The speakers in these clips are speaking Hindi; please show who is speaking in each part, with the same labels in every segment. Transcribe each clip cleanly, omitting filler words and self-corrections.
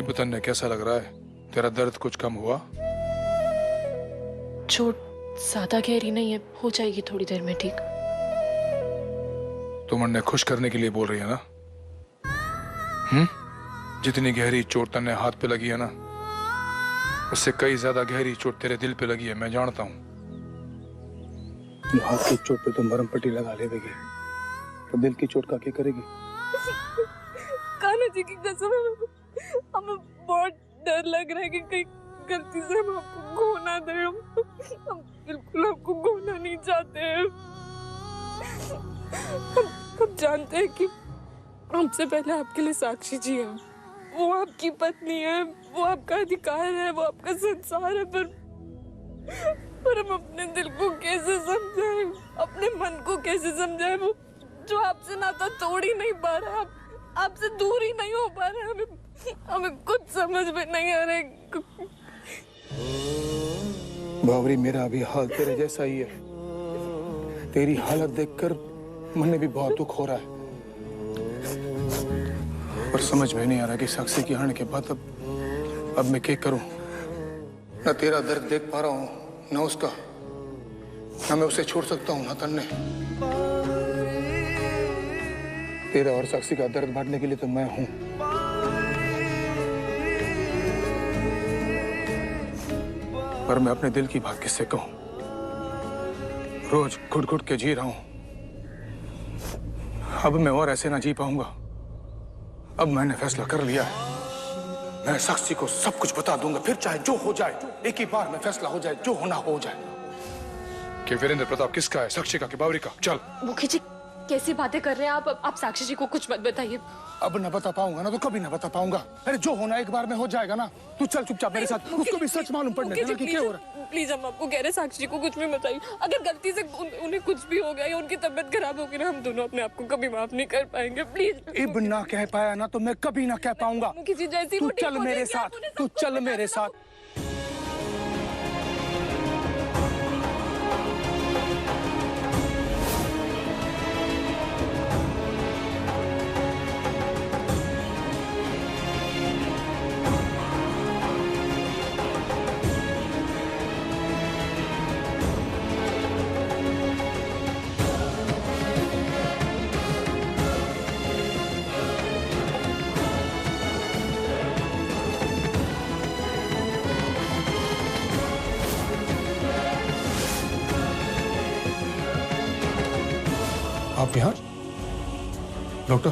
Speaker 1: इब्बू तन्ने कैसा लग रहा है? तेरा दर्द कुछ कम हुआ?
Speaker 2: चोट ज्यादा गहरी नहीं है, हो जाएगी थोड़ी देर में ठीक।
Speaker 1: तुम अन्ने खुश करने के लिए बोल रही है ना? जितनी गहरी चोट तन्ने हाथ पे लगी है ना, उससे कई ज्यादा गहरी चोट तेरे दिल पे लगी है, मैं जानता हूँ।
Speaker 3: तुम हाथ की चोट पे तो मरहम पट्टी लगा लेगी, तो दिल की चोट का क्या करेगी?
Speaker 4: कान्हा जी की कसम, हमें बहुत डर लग रहा है कि कहीं गलती से हम आपको खो ना दें। हम बिल्कुल आपको खोना नहीं चाहते हैं। हम जानते हैं कि हमसे पहले आपके लिए साक्षी जी हैं, वो आपकी पत्नी है, वो आपका अधिकार है, वो आपका संसार है, पर हम अपने दिल को कैसे समझाएं, अपने मन को कैसे समझाएं, वो जो आपसे नाता तोड़ ही नहीं पा रहा, आपसे दूर ही नहीं हो पा रहे। हमें कुछ समझ में नहीं आ रहा।
Speaker 3: बावरी, मेरा भी हाल तेरे जैसा ही है। तेरी हालत देखकर मन भी बहुत दुख हो रहा है, और समझ में नहीं आ रहा कि साक्षी की हारने के बाद अब मैं क्या करूं। न तेरा दर्द देख पा रहा हूं, न उसका, न मैं उसे छोड़ सकता हूं, न तन्ने। तेरा और साक्षी का दर्द बांटने के लिए तो मैं हूं, पर मैं अपने दिल की बात किससे कहूं? रोज घुट घुट के जी रहा हूं। अब मैं और ऐसे ना जी पाऊंगा। अब मैंने फैसला कर लिया है, मैं साक्षी को सब कुछ बता दूंगा, फिर चाहे जो हो जाए, एक ही बार में फैसला हो जाए, जो होना हो जाए।
Speaker 1: कि वीरेंद्र प्रताप किसका है, साक्षी का कि बावरी का? चल।
Speaker 2: मुखी जी कैसी बातें कर रहे हैं आप साक्षी जी को कुछ मत बताइए।
Speaker 3: अब न बता पाऊंगा ना तो कभी न बता पाऊंगा। अरे जो होना एक बार में हो जाएगा ना। तू चल चुपचाप मेरे साथ, उसको भी सच मालूम पड़ने देना कि क्या हो रहा है।
Speaker 4: प्लीज, हम आपको कह रहे हैं साक्षी जी को कुछ भी बताइए। अगर गलती से उन्हें कुछ भी हो गया या उनकी तबीयत खराब होगी ना, हम दोनों अपने आप को कभी माफ नहीं कर पाएंगे। प्लीज।
Speaker 3: इब ना कह पाया ना तो मैं कभी ना कह पाऊंगा।
Speaker 4: मुखी जी जैसी
Speaker 3: तू चल मेरे साथ, तू चल मेरे साथ। आप यहाँ? डॉक्टर,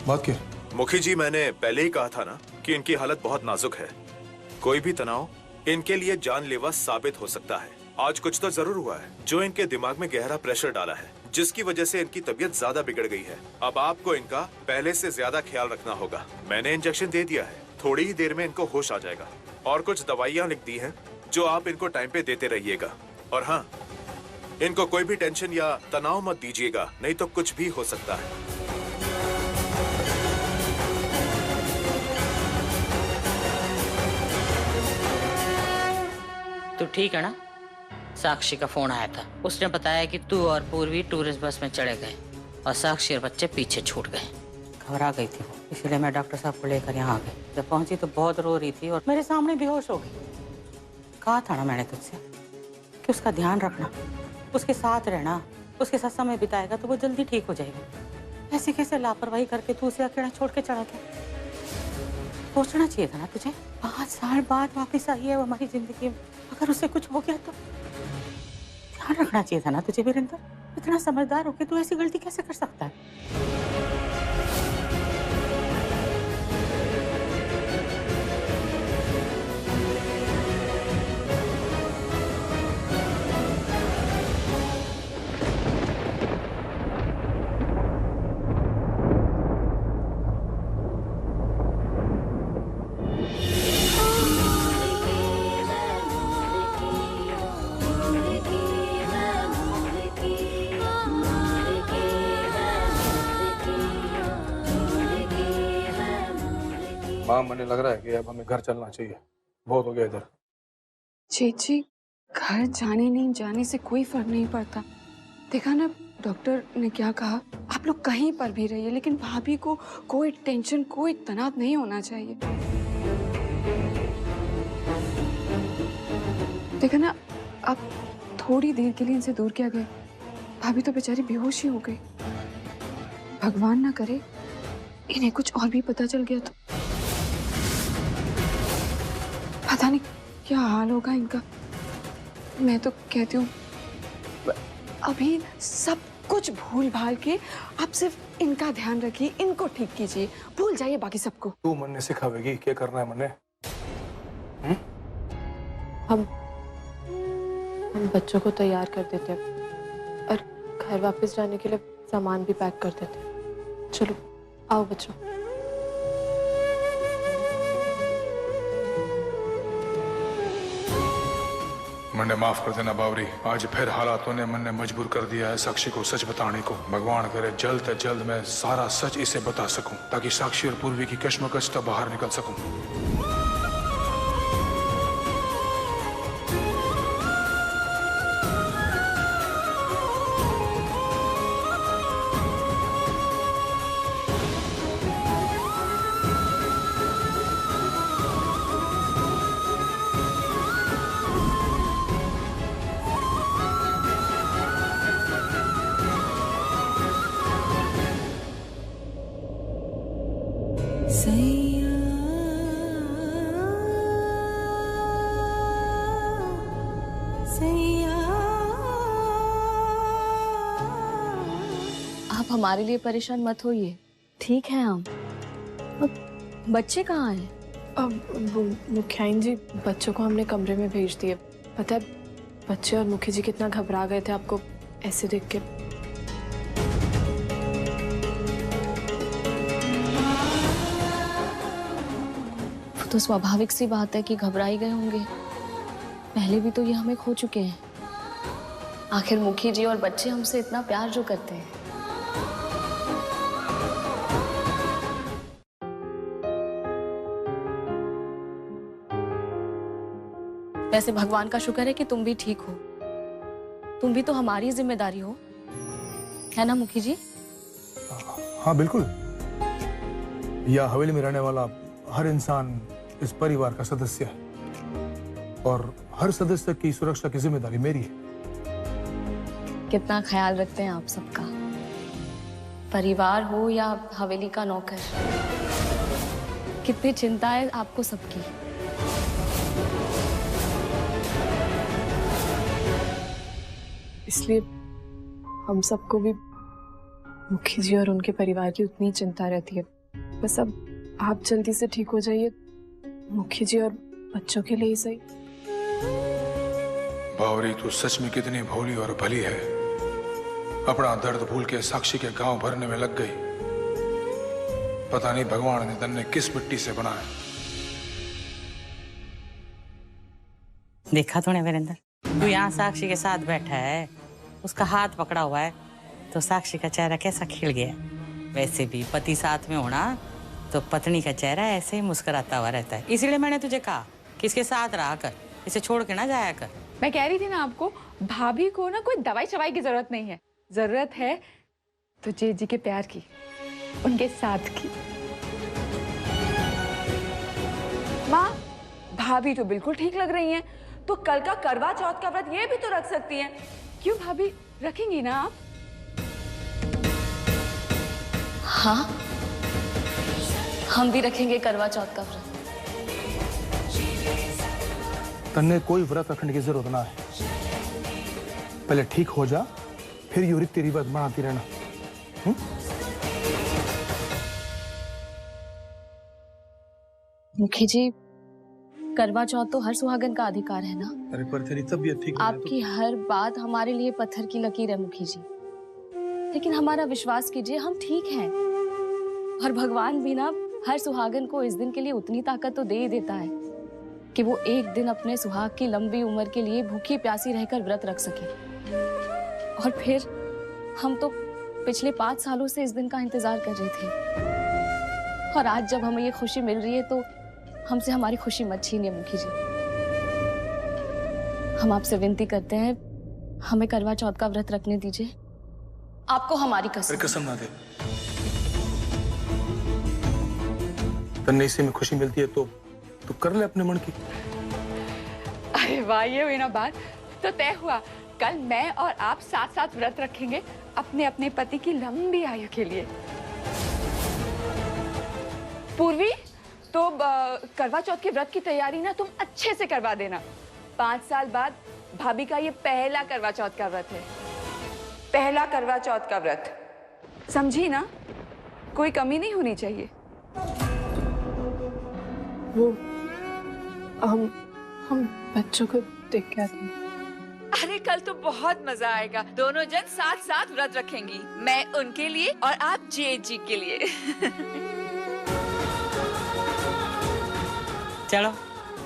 Speaker 3: बात क्या?
Speaker 5: मुखी जी, मैंने पहले ही कहा था ना कि इनकी हालत बहुत नाजुक है। कोई भी तनाव इनके लिए जानलेवा साबित हो सकता है। आज कुछ तो जरूर हुआ है जो इनके दिमाग में गहरा प्रेशर डाला है, जिसकी वजह से इनकी तबीयत ज्यादा बिगड़ गई है। अब आपको इनका पहले से ज्यादा ख्याल रखना होगा। मैंने इंजेक्शन दे दिया है, थोड़ी ही देर में इनको होश आ जाएगा। और कुछ दवाइयाँ लिख दी हैं जो आप इनको टाइम पे देते रहिएगा। और हाँ, इनको कोई भी टेंशन या तनाव मत दीजिएगा, नहीं तो कुछ भी हो सकता है।
Speaker 6: तू ठीक है ना? साक्षी का फोन आया था, उसने बताया कि तू और पूर्वी टूरिस्ट बस में चढ़े गए और साक्षी और बच्चे पीछे छूट गए। घबरा गई थी वो, इसलिए मैं डॉक्टर साहब को लेकर यहाँ आ गई। जब पहुंची तो बहुत रो रही थी और मेरे सामने बेहोश हो गई। कहा था ना मैंने तुझसे कि उसका ध्यान रखना, उसके साथ रहना, उसके साथ समय बिताएगा तो वो जल्दी ठीक हो जाएगी। ऐसे कैसे लापरवाही करके तू उसे अकेला छोड़ के चला गया? सोचना चाहिए था ना तुझे। 5 साल बाद वापस आई है वो हमारी जिंदगी में, अगर उसे कुछ हो गया तो ध्यान रखना चाहिए था ना तुझे। वीरेंद्र, इतना समझदार होके तू ऐसी गलती कैसे कर सकता है?
Speaker 3: माँ, मुझे लग रहा है कि अब हमें घर चलना चाहिए। बहुत हो गया इधर।
Speaker 4: चीची, घर जाने नहीं जाने से कोई फर्क नहीं पड़ता। देखा ना डॉक्टर ने क्या कहा, आप लोग कहीं पर भी रहिए, लेकिन भाभी को कोई टेंशन, कोई तनाव नहीं होना चाहिए।
Speaker 7: देखा ना, अब थोड़ी देर के लिए इनसे दूर क्या गए, भाभी तो बेचारी बेहोश ही हो गई। भगवान ना करे इन्हें कुछ और भी पता चल गया तो पता नहीं क्या हाल होगा इनका। मैं तो कहती हूँ अभी सब कुछ भूल भाल के आप सिर्फ इनका ध्यान रखिए, इनको ठीक कीजिए, भूल जाइए बाकी सबको।
Speaker 3: तू मन ने सिखावेगी क्या करना है मन्ने?
Speaker 4: हम बच्चों को तैयार कर देते हैं और घर वापस जाने के लिए सामान भी पैक कर देते हैं। चलो आओ बच्चों।
Speaker 1: मैंने माफ कर देना बावरी, आज फिर हालातों ने मैंने मजबूर कर दिया है साक्षी को सच बताने को। भगवान करे जल्द से जल्द मैं सारा सच इसे बता सकूं ताकि साक्षी और पूर्वी की कश्मकश से बाहर निकल सकूं।
Speaker 2: आप हमारे लिए परेशान मत होइए, ठीक है हम। अब बच्चे कहाँ हैं?
Speaker 4: अब मुखियाइन जी, बच्चों को हमने कमरे में भेज दिए। पता है बच्चे और मुखी जी कितना घबरा गए थे आपको ऐसे देख के।
Speaker 2: तो स्वाभाविक सी बात है कि घबराई गए होंगे, पहले भी तो ये हमें खो चुके हैं। आखिर मुखी जी और बच्चे हमसे इतना प्यार जो करते हैं। वैसे भगवान का शुक्र है कि तुम भी ठीक हो, तुम भी तो हमारी जिम्मेदारी हो, है ना मुखी जी?
Speaker 3: हाँ बिल्कुल। यह हवेली में रहने वाला हर इंसान इस परिवार का सदस्य है और हर सदस्य की सुरक्षा की जिम्मेदारी मेरी है।
Speaker 2: कितना ख्याल रखते हैं आप सबका, परिवार हो या हवेली का नौकर। कितनी चिंता है आपको सबकी।
Speaker 4: इसलिए हम सबको भी मुखी जी और उनके परिवार की उतनी चिंता रहती है। बस अब आप जल्दी से ठीक हो जाइए, मुखी जी और बच्चों के लिए ही सही।
Speaker 1: बावरी तू सच में कितनी भोली और भली है, अपना दर्द भूल के साक्षी के गांव भरने में लग गई। पता नहीं भगवान ने तन्ने किस मिट्टी से बनाया।
Speaker 6: देखा तूने वीरेंद्र, तू यहाँ साक्षी के साथ बैठा है, उसका हाथ पकड़ा हुआ है, तो साक्षी का चेहरा कैसा खिल गया। वैसे भी पति साथ में होना तो पत्नी का चेहरा ऐसे ही मुस्कुराता हुआ रहता है। इसीलिए मैंने तुझे कहा कि इसके साथ रहा कर, इसे छोड़ के ना जाया कर।
Speaker 7: मैं कह रही थी ना आपको, भाभी को ना कोई दवाई शवाई की जरूरत नहीं है, जरूरत है तो जेठ जी के प्यार की, उनके साथ की। माँ, भाभी तो बिल्कुल ठीक लग रही हैं, तो कल का करवा चौथ का व्रत ये भी तो रख सकती हैं। क्यों भाभी, रखेंगी ना आप?
Speaker 2: हाँ, हम भी रखेंगे करवा चौथ का व्रत।
Speaker 3: तन्ने कोई व्रत रखने की जरूरत ना है, पहले ठीक हो जा, फिर यूं रीति रिवाज बनाती रहना।
Speaker 2: मुखी जी, करवा चौथ तो हर सुहागन का अधिकार है ना।
Speaker 3: अरे पर तेरी तबीयत ठीक नहीं है
Speaker 2: आपकी हर बात हमारे लिए पत्थर की लकीर है मुखी जी, लेकिन हमारा विश्वास कीजिए, हम ठीक हैं। और भगवान भी ना हर सुहागन को इस दिन के लिए उतनी ताकत तो दे ही देता है कि वो एक दिन अपने सुहाग की लंबी उम्र के लिए भूखी प्यासी रहकर व्रत रख सके। और फिर हम तो पिछले 5 सालों से इस दिन का इंतजार कर रहे थे, और आज जब हमें ये खुशी मिल रही है तो हमसे हमारी खुशी मत छीनिए मुखी जी। हम आपसे विनती करते हैं, हमें करवा चौथ का व्रत रखने दीजिए। आपको हमारी कसम।
Speaker 3: कसम ना दे। तन्ने इसी में खुशी मिलती है तो कर ले अपने मन की।
Speaker 7: अरे वाह, ये हुई ना बात। तो तय हुआ, कल मैं और आप साथ साथ व्रत रखेंगे अपने अपने पति की लंबी आयु के लिए। पूर्वी, तो करवा चौथ के व्रत की तैयारी ना तुम अच्छे से करवा देना। 5 साल बाद भाभी का ये पहला करवा चौथ का व्रत है, पहला करवा चौथ का व्रत, समझी ना? कोई कमी नहीं होनी चाहिए।
Speaker 4: वो हम बच्चों को देख के आते हैं।
Speaker 7: अरे कल तो बहुत मजा आएगा। दोनों जन साथ साथ व्रत रखेंगी, मैं उनके लिए और आप जी के लिए।
Speaker 6: चलो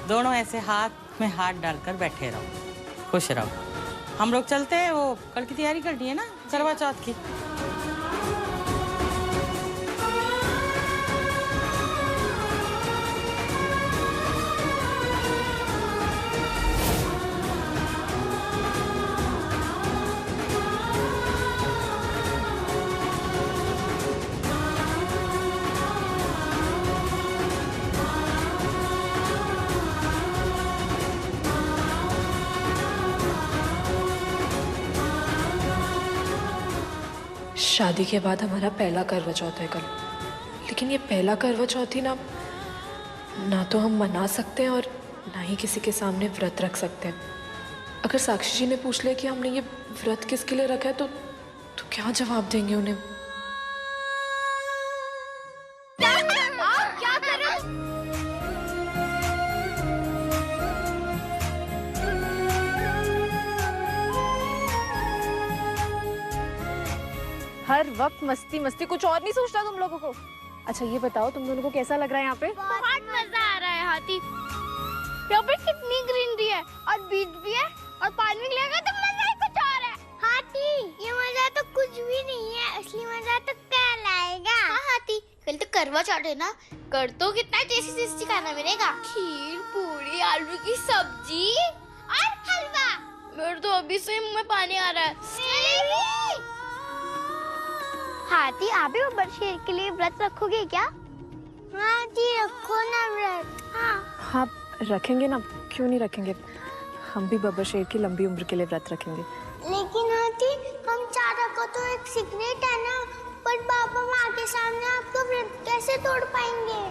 Speaker 6: दोनों ऐसे हाथ में हाथ डालकर बैठे रहो, खुश रहो। हम लोग चलते हैं, वो कल की तैयारी करनी है ना करवा चौथ की।
Speaker 4: शादी के बाद हमारा पहला करवा चौथ है कल, लेकिन ये पहला करवा चौथ ही ना तो हम मना सकते हैं और ना ही किसी के सामने व्रत रख सकते हैं। अगर साक्षी जी ने पूछ लिया कि हमने ये व्रत किसके लिए रखा है तो क्या जवाब देंगे उन्हें?
Speaker 2: आप क्या कर रहे हो? हर वक्त मस्ती मस्ती, कुछ और नहीं सोचता तुम लोगों को? अच्छा ये बताओ, तुम दोनों को कैसा लग रहा है यहाँ पे?
Speaker 8: बहुत मजा आ रहा है हाथी। यहाँ पे कितनी ग्रीनरी है और बीच भी है और पानी निकलेगा तो मजा ही कुछ और है। हाथी, ये मजा तो कुछ भी नहीं है, असली मजा तो कल आएगा। हाँ हाथी, कल तो करवा चौथ है ना, कर तो कितना टेस्टी खाना मिलेगा। खीर, पूरी, आलू की सब्जी और हलवा। मेरे तो अभी से मुंह में पानी आ रहा है। हाथी, आप भी बब्बर शेर के लिए व्रत रखोगे क्या? हाँ जी, रखो ना व्रत। हाँ
Speaker 4: रखेंगे ना, क्यों नहीं रखेंगे। हम भी बब्बर शेर की लंबी उम्र के लिए व्रत रखेंगे।
Speaker 8: लेकिन हाथी, हम चारों को तो एक सीक्रेट है ना, पर पापा माँ के सामने आपका व्रत कैसे तोड़ पाएंगे?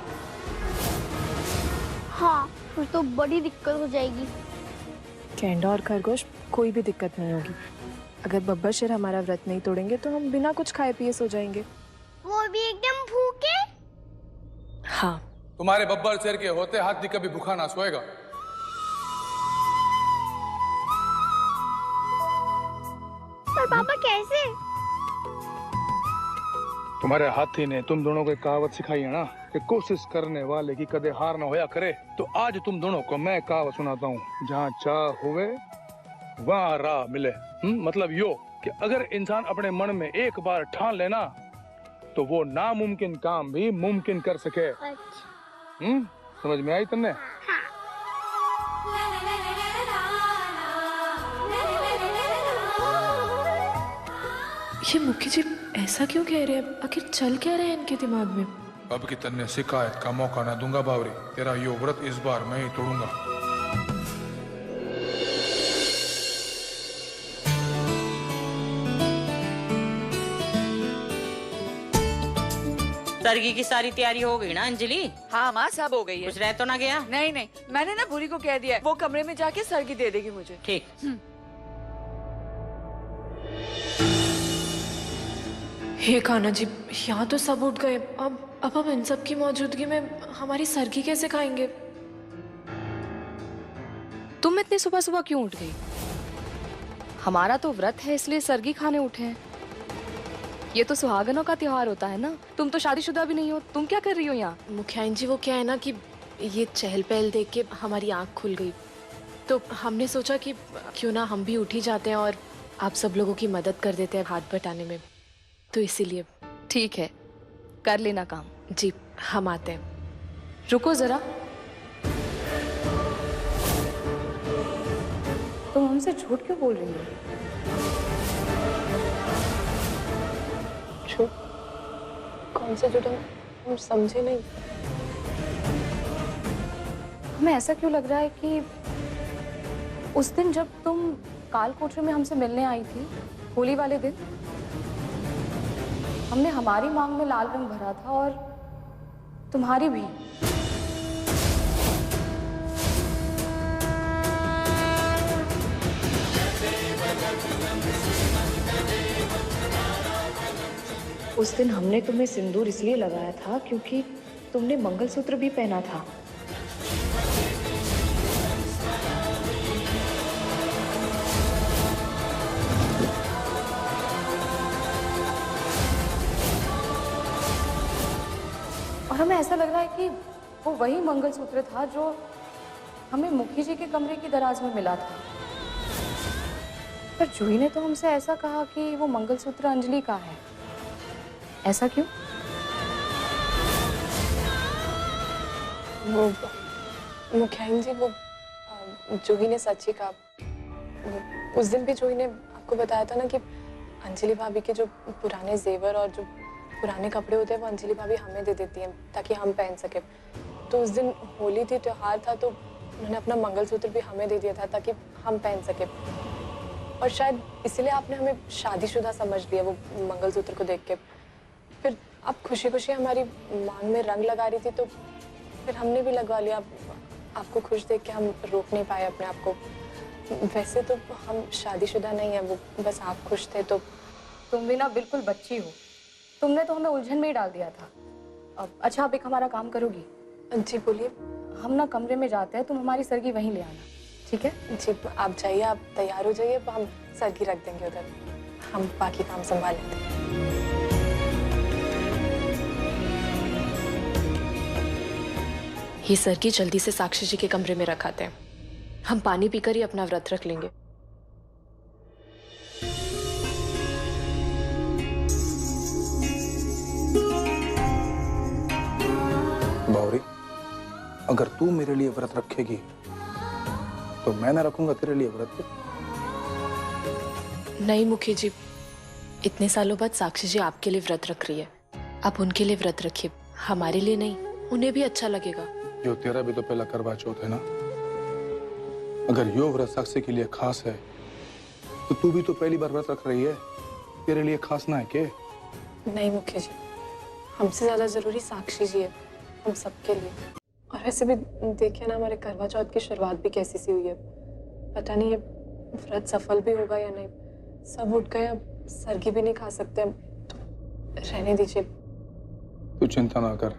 Speaker 8: हाँ, फिर तो बड़ी दिक्कत हो जाएगी।
Speaker 4: कैंडा और खरगोश, कोई भी दिक्कत नहीं होगी। अगर बब्बर शेर हमारा व्रत नहीं तोड़ेंगे तो हम बिना कुछ खाए पिए सो जाएंगे।
Speaker 8: वो भी एकदम भूखे?
Speaker 4: हाँ।
Speaker 3: तुम्हारे बब्बर शेर के होते हाथी कभी भूखा ना सोएगा।
Speaker 8: पर पापा कैसे?
Speaker 3: तुम्हारे हाथी ने तुम दोनों को एक कहावत सिखाई है ना कि कोशिश करने वाले की कदे हार ना होया करे। तो आज तुम दोनों को मैं कहावत सुनाता हूँ, जहाँ चाह हुए वहाँ राह मिले। मतलब यो कि अगर इंसान अपने मन में एक बार ठान लेना तो वो नामुमकिन काम भी मुमकिन कर सके। समझ में आई तुमने?
Speaker 4: ये मुखी जी ऐसा क्यों कह रहे हैं? आखिर चल क्या रहे हैं इनके दिमाग में?
Speaker 1: अब की तन्ने शिकायत का मौका ना दूंगा बावरी। तेरा यो व्रत इस बार मैं ही तोड़ूंगा।
Speaker 6: सरगी की सारी तैयारी हो गई ना अंजलि?
Speaker 7: हाँ माँ, सब हो गई है।
Speaker 6: कुछ रह तो ना गया?
Speaker 7: नहीं नहीं, मैंने ना भूरी को कह दिया है, वो कमरे में जाके सरगी दे देगी मुझे।
Speaker 6: ठीक।
Speaker 4: हे कान्हा जी, यहाँ तो सब उठ गए। अब हम इन सब की मौजूदगी में हमारी सरगी कैसे खाएंगे?
Speaker 2: तुम इतनी सुबह सुबह क्यों उठ गई? हमारा तो व्रत है इसलिए सरगी खाने उठे हैं। ये तो सुहागनों का त्योहार होता है ना। तुम तो शादीशुदा भी नहीं हो, तुम क्या कर रही हो यहाँ?
Speaker 4: मुखियाइन जी, वो क्या है ना कि ये चहल पहल देख के हमारी आंख खुल गई, तो हमने सोचा कि क्यों ना हम भी उठ ही जाते हैं और आप सब लोगों की मदद कर देते हैं हाथ बटाने में, तो इसीलिए।
Speaker 2: ठीक है, कर लेना काम।
Speaker 4: जी, हम आते हैं।
Speaker 2: रुको जरा, तुम हमसे झूठ क्यों बोल रही हो?
Speaker 4: झूठ? कौन से झूठ? हम समझे नहीं।
Speaker 2: हमें ऐसा क्यों लग रहा है कि उस दिन जब तुम काल कोठरी में हमसे मिलने आई थी, होली वाले दिन, हमने हमारी मांग में लाल रंग भरा था और तुम्हारी भी। उस दिन हमने तुम्हें सिंदूर इसलिए लगाया था क्योंकि तुमने मंगलसूत्र भी पहना था। और हमें ऐसा लग रहा है कि वो वही मंगलसूत्र था जो हमें मुखी जी के कमरे की दराज में मिला था। पर जूही ने तो हमसे ऐसा कहा कि वो मंगलसूत्र अंजलि का है। ऐसा क्यों?
Speaker 7: वो मुखियाइन जी, वो जूही ने सच ही कहा। उस दिन भी जूही ने आपको बताया था ना कि अंजलि भाभी के जो पुराने जेवर और जो पुराने कपड़े होते हैं वो अंजलि भाभी हमें दे देती हैं ताकि हम पहन सके। तो उस दिन होली थी, त्योहार था, तो उन्होंने अपना मंगलसूत्र भी हमें दे दिया था ताकि हम पहन सके। और शायद इसलिए आपने हमें शादीशुदा समझ लिया वो मंगलसूत्र को देख के। फिर आप खुशी खुशी हमारी मांग में रंग लगा रही थी तो फिर हमने भी लगवा लिया। आपको खुश देख के हम रोक नहीं पाए अपने आप को। वैसे तो हम शादीशुदा नहीं है, वो बस आप खुश थे तो।
Speaker 2: तुम भी ना बिल्कुल बच्ची हो, तुमने तो हमें उलझन में ही डाल दिया था। अब अच्छा, आप एक हमारा काम करोगी?
Speaker 7: जी बोलिए।
Speaker 2: हम ना कमरे में जाते हैं, तुम हमारी सरगी वहीं ले आना, ठीक है?
Speaker 7: जी आप जाइए, आप तैयार हो जाइए, हम सरगी रख देंगे उधर, हम बाकी काम संभाल लेते हैं।
Speaker 9: ये सरगी जल्दी से साक्षी जी के कमरे में रखाते हैं। हम पानी पीकर ही अपना व्रत रख लेंगे।
Speaker 3: बावरी, अगर तू मेरे लिए व्रत रखेगी तो मैं ना रखूंगा तेरे लिए व्रत।
Speaker 9: नहीं मुखी जी, इतने सालों बाद साक्षी जी आपके लिए व्रत रख रही है, आप उनके लिए व्रत रखिए, हमारे लिए नहीं, उन्हें भी अच्छा लगेगा।
Speaker 3: जो तेरा भी तो पहला करवा चौथ है ना। अगर यो व्रत साक्षी के लिए खास है तो तू भी तो पहली बार व्रत रख रही है, तेरे लिए खास ना है के?
Speaker 7: नहीं मुखी जी, हमसे ज्यादा जरूरी साक्षी जी है हम सबके लिए। और वैसे भी देखिए ना, हमारे करवा चौथ की शुरुआत भी कैसी सी हुई है। पता नहीं ये व्रत सफल भी होगा या नहीं। सब उठ गए, अब सरगी भी नहीं खा सकते, तो रहने दीजिए।
Speaker 3: तू चिंता ना कर,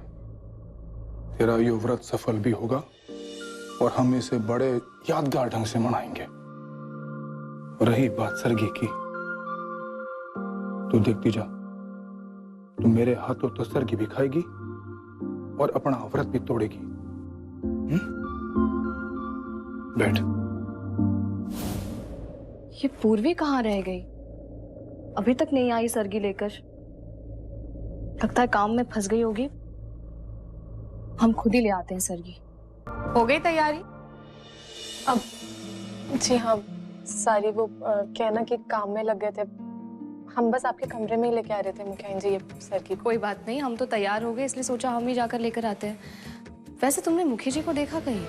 Speaker 3: तेरा यो व्रत सफल भी होगा और हम इसे बड़े यादगार ढंग से मनाएंगे। रही बात सरगी की, तू देखती जा, तू मेरे हाथों तो सरगी भी खाएगी और अपना व्रत भी तोड़ेगी। बैठ।
Speaker 2: ये पूर्वी कहाँ रह गई? अभी तक नहीं आई सरगी लेकर। लगता है काम में फंस गई होगी। हम खुद ही ले आते हैं सरगी। हो गई तैयारी?
Speaker 7: अब जी हाँ, सारी वो कहना कि काम में लग गए थे। हम बस आपके कमरे में ही लेके आ रहे थे मुखियाइन जी ये सरगी।
Speaker 2: कोई बात नहीं, हम तो तैयार हो गए, इसलिए सोचा हम ही जाकर लेकर आते हैं। वैसे तुमने मुखी जी को देखा कहीं?